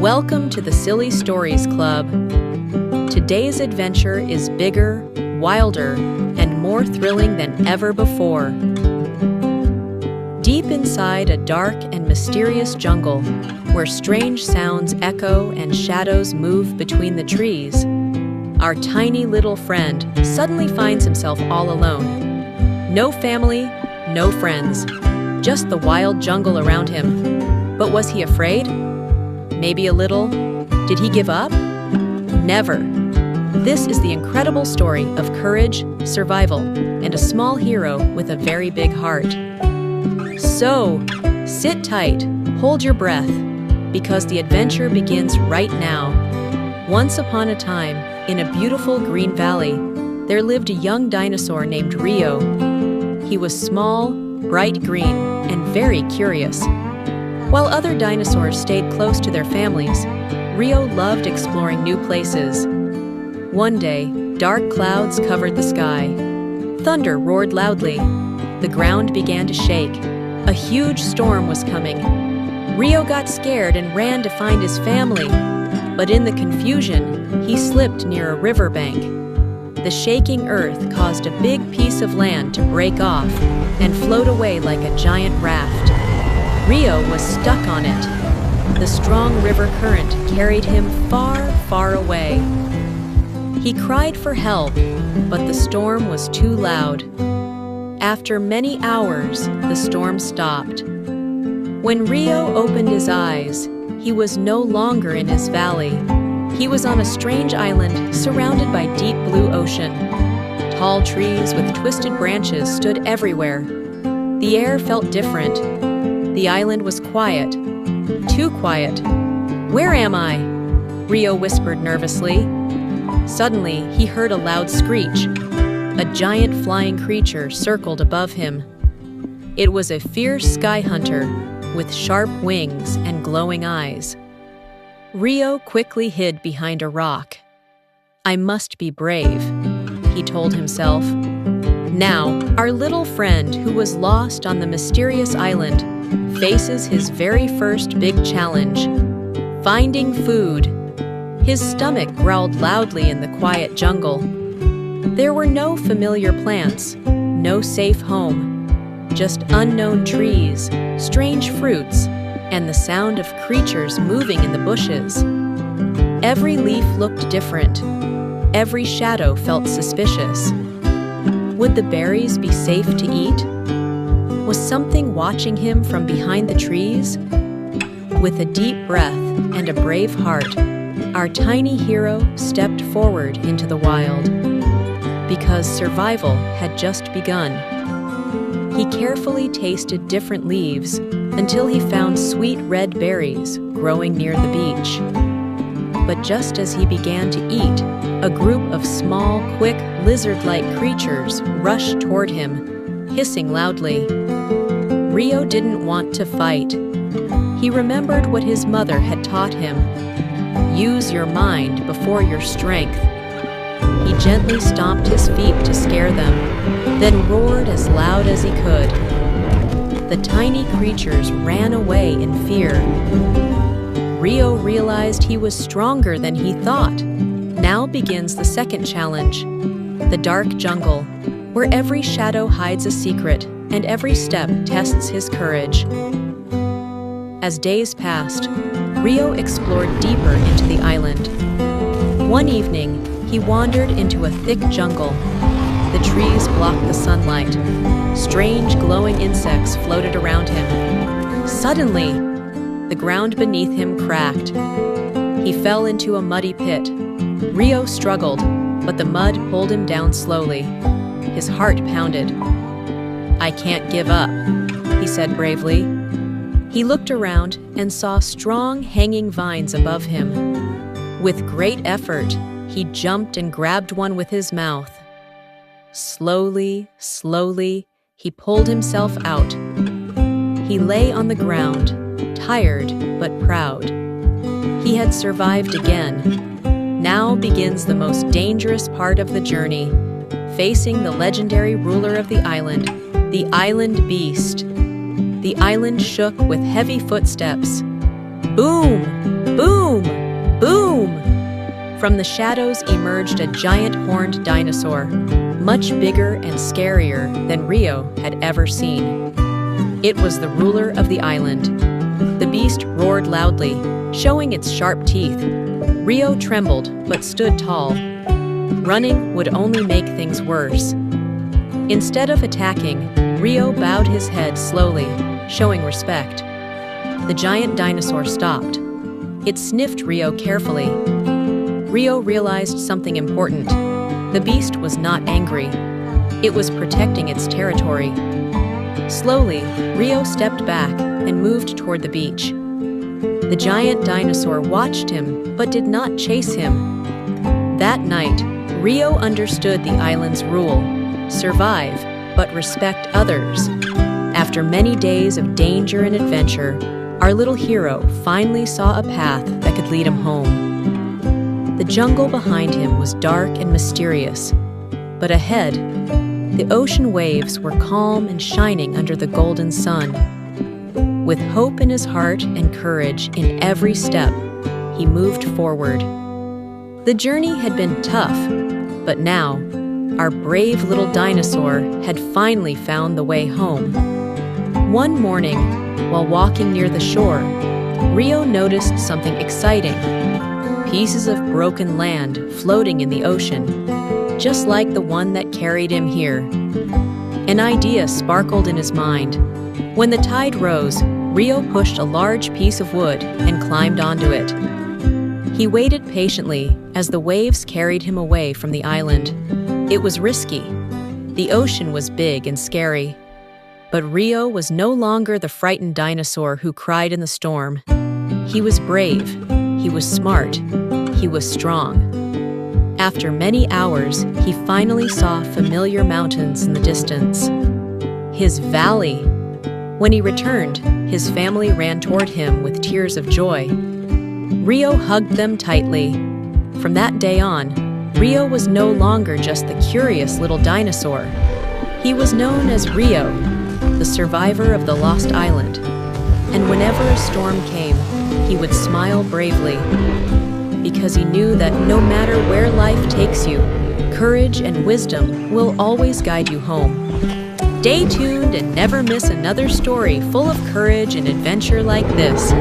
Welcome to the Silly Stories Club. Today's adventure is bigger, wilder, and more thrilling than ever before. Deep inside a dark and mysterious jungle, where strange sounds echo and shadows move between the trees, our tiny little friend suddenly finds himself all alone. No family, no friends, just the wild jungle around him. But was he afraid? Maybe a little. Did he give up? Never. This is the incredible story of courage, survival, and a small hero with a very big heart. So, sit tight, hold your breath, because the adventure begins right now. Once upon a time, in a beautiful green valley, there lived a young dinosaur named Rio. He was small, bright green, and very curious. While other dinosaurs stayed close to their families, Rio loved exploring new places. One day, dark clouds covered the sky. Thunder roared loudly. The ground began to shake. A huge storm was coming. Rio got scared and ran to find his family. But in the confusion, he slipped near a riverbank. The shaking earth caused a big piece of land to break off and float away like a giant raft. Rio was stuck on it. The strong river current carried him far, far away. He cried for help, but the storm was too loud. After many hours, the storm stopped. When Rio opened his eyes, he was no longer in his valley. He was on a strange island surrounded by deep blue ocean. Tall trees with twisted branches stood everywhere. The air felt different. The island was quiet. Too quiet. "Where am I?" Rio whispered nervously. Suddenly, he heard a loud screech. A giant flying creature circled above him. It was a fierce sky hunter with sharp wings and glowing eyes. Rio quickly hid behind a rock. "I must be brave," he told himself. Now, our little friend who was lost on the mysterious island faces his very first big challenge: finding food. His stomach growled loudly in the quiet jungle. There were no familiar plants, no safe home, just unknown trees, strange fruits, and the sound of creatures moving in the bushes. Every leaf looked different. Every shadow felt suspicious. Would the berries be safe to eat? Was something watching him from behind the trees? With a deep breath and a brave heart, our tiny hero stepped forward into the wild. Because survival had just begun. He carefully tasted different leaves until he found sweet red berries growing near the beach. But just as he began to eat, a group of small, quick, lizard-like creatures rushed toward him, hissing loudly. Rio didn't want to fight. He remembered what his mother had taught him. Use your mind before your strength. He gently stomped his feet to scare them, then roared as loud as he could. The tiny creatures ran away in fear. Rio realized he was stronger than he thought. Now begins the second challenge: the dark jungle, where every shadow hides a secret and every step tests his courage. As days passed, Rio explored deeper into the island. One evening, he wandered into a thick jungle. The trees blocked the sunlight. Strange glowing insects floated around him. Suddenly, the ground beneath him cracked. He fell into a muddy pit. Rio struggled, but the mud pulled him down slowly. His heart pounded. "I can't give up," he said bravely. He looked around and saw strong hanging vines above him. With great effort, he jumped and grabbed one with his mouth. Slowly, slowly, he pulled himself out. He lay on the ground, tired but proud. He had survived again. Now begins the most dangerous part of the journey, facing the legendary ruler of the island beast. The island shook with heavy footsteps. Boom! Boom! From the shadows emerged a giant horned dinosaur, much bigger and scarier than Rio had ever seen. It was the ruler of the island. The beast roared loudly, showing its sharp teeth. Rio trembled but stood tall. Running would only make things worse. Instead of attacking, Rio bowed his head slowly, showing respect. The giant dinosaur stopped. It sniffed Rio carefully. Rio realized something important. The beast was not angry. It was protecting its territory. Slowly, Rio stepped back and moved toward the beach. The giant dinosaur watched him but did not chase him. That night, Rio understood the island's rule: survive, but respect others. After many days of danger and adventure, our little hero finally saw a path that could lead him home. The jungle behind him was dark and mysterious, but ahead, the ocean waves were calm and shining under the golden sun. With hope in his heart and courage in every step, he moved forward. The journey had been tough, but now, our brave little dinosaur had finally found the way home. One morning, while walking near the shore, Rio noticed something exciting. Pieces of broken land floating in the ocean, just like the one that carried him here. An idea sparkled in his mind. When the tide rose, Rio pushed a large piece of wood and climbed onto it. He waited patiently as the waves carried him away from the island. It was risky. The ocean was big and scary. But Rio was no longer the frightened dinosaur who cried in the storm. He was brave. He was smart. He was strong. After many hours, he finally saw familiar mountains in the distance. His valley. When he returned, his family ran toward him with tears of joy. Rio hugged them tightly. From that day on, Rio was no longer just the curious little dinosaur. He was known as Rio, the survivor of the lost island. And whenever a storm came, he would smile bravely, because he knew that no matter where life takes you, courage and wisdom will always guide you home. Stay tuned and never miss another story full of courage and adventure like this.